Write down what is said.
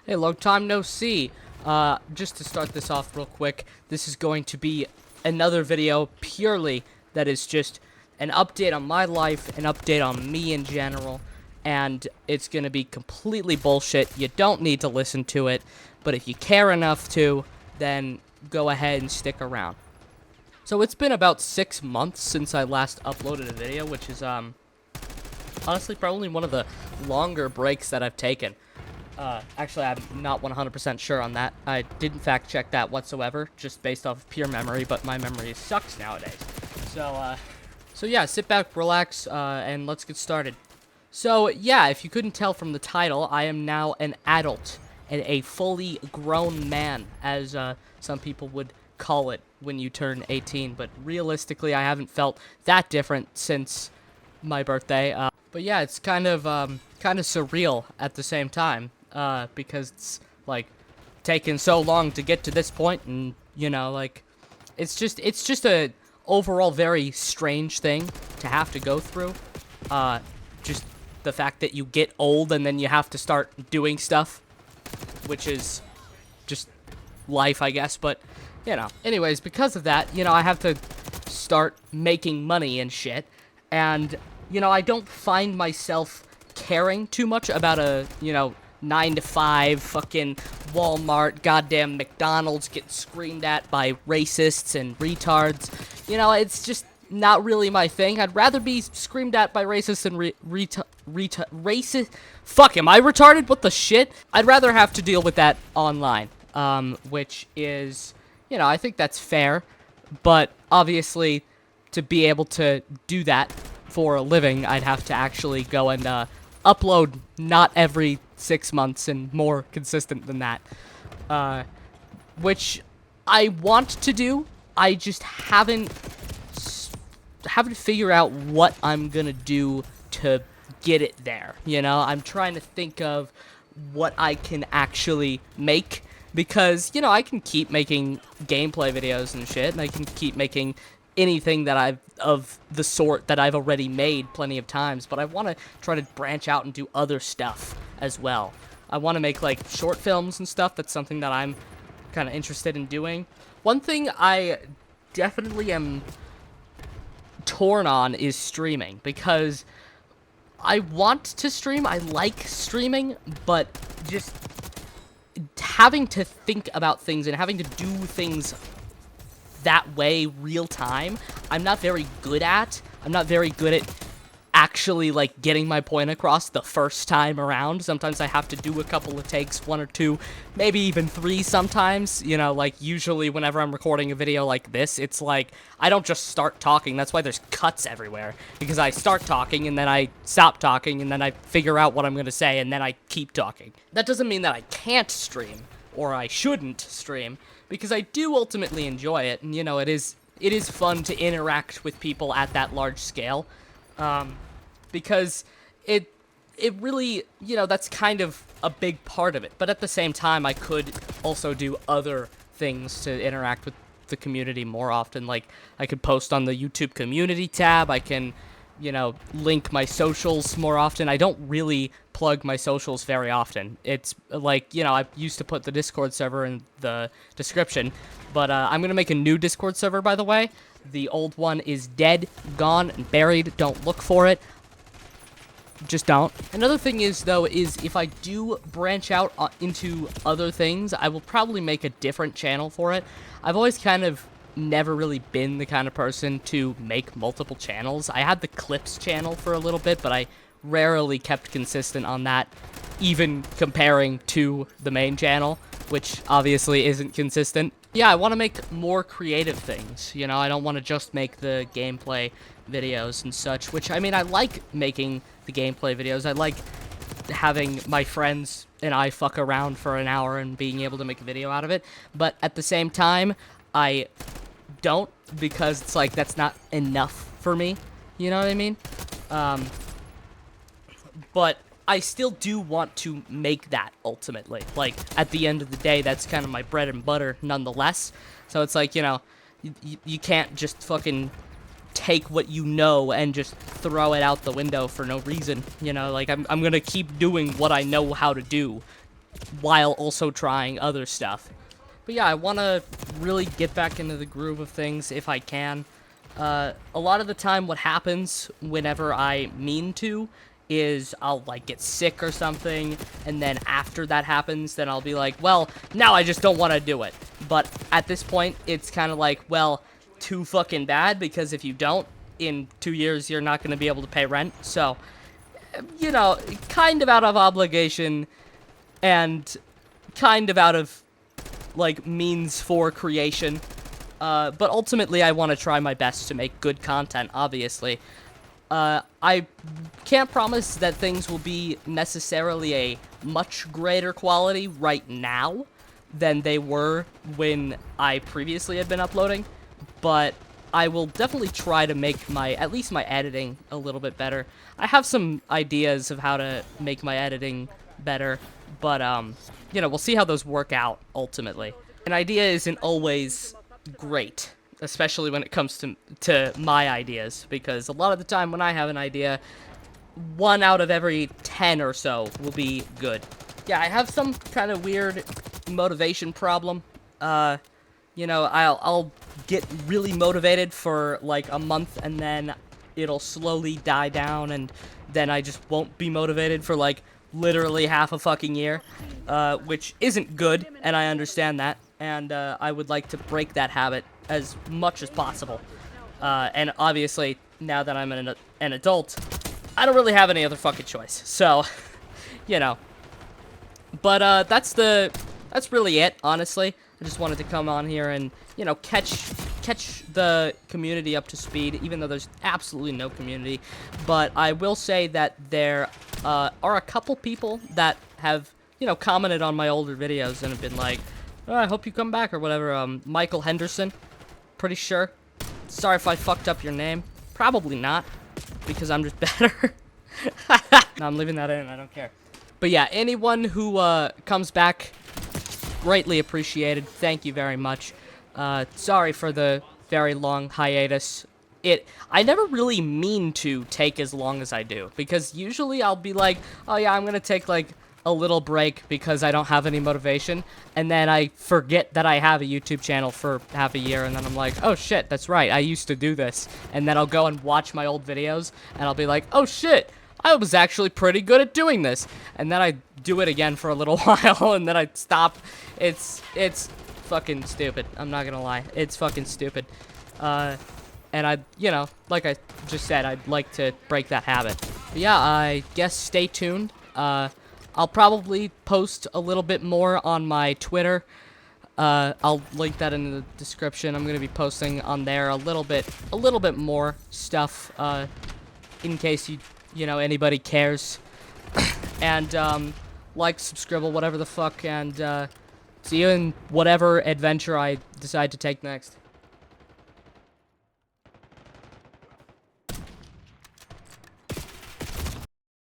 Hey, long time no see. Just to start this off real quick, this is going to be another video purely that is just an update on my life, an update on me in general, and it's going to be completely bullshit. You don't need to listen to it, but if you care enough to, then go ahead and stick around. So it's been about 6 months since I last uploaded a video, which is, honestly probably one of the longer breaks that I've taken. Actually, I'm not 100% sure on that. I didn't fact check that whatsoever, just based off of pure memory, but my memory sucks nowadays. So yeah, sit back, relax, and let's get started. So yeah, if you couldn't tell from the title, I am now an adult, and a fully grown man, as some people would call it when you turn 18, but realistically, I haven't felt that different since my birthday. But yeah, it's kind of surreal at the same time. Because it's, like, taken so long to get to this point, and, you know, like, it's just a overall very strange thing to have to go through. Just the fact that you get old and then you have to start doing stuff, which is just life, I guess, but, you know. Anyways, because of that, you know, I have to start making money and shit, and, you know, I don't find myself caring too much about a, you know, 9 to 5, fucking Walmart, goddamn McDonald's getting screamed at by racists and retards. You know, it's just not really my thing. I'd rather be screamed at by racists and racist. Fuck, am I retarded? What the shit? I'd rather have to deal with that online, which is, you know, I think that's fair, but obviously, to be able to do that for a living, I'd have to actually go and, upload not every 6 months and more consistent than that, which I want to do. I just haven't figured out what I'm gonna do to get it there, you know? I'm trying to think of what I can actually make, because, you know, I can keep making gameplay videos and shit, and I can keep making anything that of the sort that I've already made plenty of times, but I want to try to branch out and do other stuff as well. I want to make, like, short films and stuff. That's something that I'm kind of interested in doing. One thing I definitely am torn on is streaming, because I want to stream, I like streaming, but just having to think about things and having to do things that way real time, I'm not very good at. I'm not very good at actually, like, getting my point across the first time around. Sometimes I have to do a couple of takes, 1 or 2, maybe even 3 sometimes. You know, like, usually whenever I'm recording a video like this, it's like, I don't just start talking. That's why there's cuts everywhere, because I start talking, and then I stop talking, and then I figure out what I'm gonna say, and then I keep talking. That doesn't mean that I can't stream, or I shouldn't stream, because I do ultimately enjoy it, and, you know, it is fun to interact with people at that large scale, because it really, you know, that's kind of a big part of it. But at the same time, I could also do other things to interact with the community more often. Like, I could post on the YouTube community tab, I can, you know, link my socials more often. I don't really plug my socials very often. It's like, you know, I used to put the Discord server in the description, but I'm gonna make a new Discord server, by the way. The old one is dead, gone, and buried. Don't look for it. Just don't. Another thing is, though, is if I do branch out into other things, I will probably make a different channel for it. I've always kind of never really been the kind of person to make multiple channels. I had the Clips channel for a little bit, but I rarely kept consistent on that, even comparing to the main channel, which obviously isn't consistent. Yeah, I want to make more creative things, you know? I don't want to just make the gameplay videos and such, which, I mean, I like making the gameplay videos. I like having my friends and I fuck around for an hour and being able to make a video out of it, but at the same time, I don't, because it's like, that's not enough for me, you know what I mean? But I still do want to make that, ultimately. Like, at the end of the day, that's kind of my bread and butter, nonetheless. So it's like, you know, you can't just fucking take what you know and just throw it out the window for no reason. You know, like, I'm gonna keep doing what I know how to do while also trying other stuff. But yeah, I want to really get back into the groove of things if I can. A lot of the time what happens whenever I mean to is I'll, like, get sick or something, and then after that happens, then I'll be like, well, now I just don't want to do it. But at this point, it's kind of like, well, too fucking bad, because if you don't, in 2 years, you're not going to be able to pay rent. So, you know, kind of out of obligation and kind of out of, like, means for creation. But ultimately, I want to try my best to make good content, obviously. I can't promise that things will be necessarily a much greater quality right now than they were when I previously had been uploading, but I will definitely try to make at least my editing a little bit better. I have some ideas of how to make my editing better, but, you know, we'll see how those work out, ultimately. An idea isn't always great, especially when it comes to my ideas, because a lot of the time when I have an idea, 1 out of every 10 or so will be good. Yeah, I have some kind of weird motivation problem. You know, I'll get really motivated for like a month, and then it'll slowly die down, and then I just won't be motivated for like literally half a fucking year, which isn't good, and I understand that, and I would like to break that habit as much as possible. And obviously, now that I'm an adult, I don't really have any other fucking choice. So, you know. But that's really it, honestly. I just wanted to come on here and, you know, catch the community up to speed, even though there's absolutely no community. But I will say that there are a couple people that have, you know, commented on my older videos and have been like, oh, I hope you come back or whatever. Michael Henderson, pretty sure. Sorry if I fucked up your name. Probably not, because I'm just better. No, I'm leaving that in. I don't care. But yeah, anyone who comes back, greatly appreciated. Thank you very much. Sorry for the very long hiatus. I never really mean to take as long as I do, because usually I'll be like, oh yeah, I'm gonna take like a little break because I don't have any motivation, and then I forget that I have a YouTube channel for half a year, and then I'm like, oh shit, that's right, I used to do this, and then I'll go and watch my old videos, and I'll be like, oh shit, I was actually pretty good at doing this, and then I do it again for a little while, and then I stop. It's fucking stupid, I'm not gonna lie, it's fucking stupid, and I, you know, like I just said, I'd like to break that habit. But yeah, I guess stay tuned. I'll probably post a little bit more on my Twitter. I'll link that in the description. I'm gonna be posting on there a little bit more stuff, in case you know, anybody cares. And, like, subscribe, whatever the fuck, and, see you in whatever adventure I decide to take next.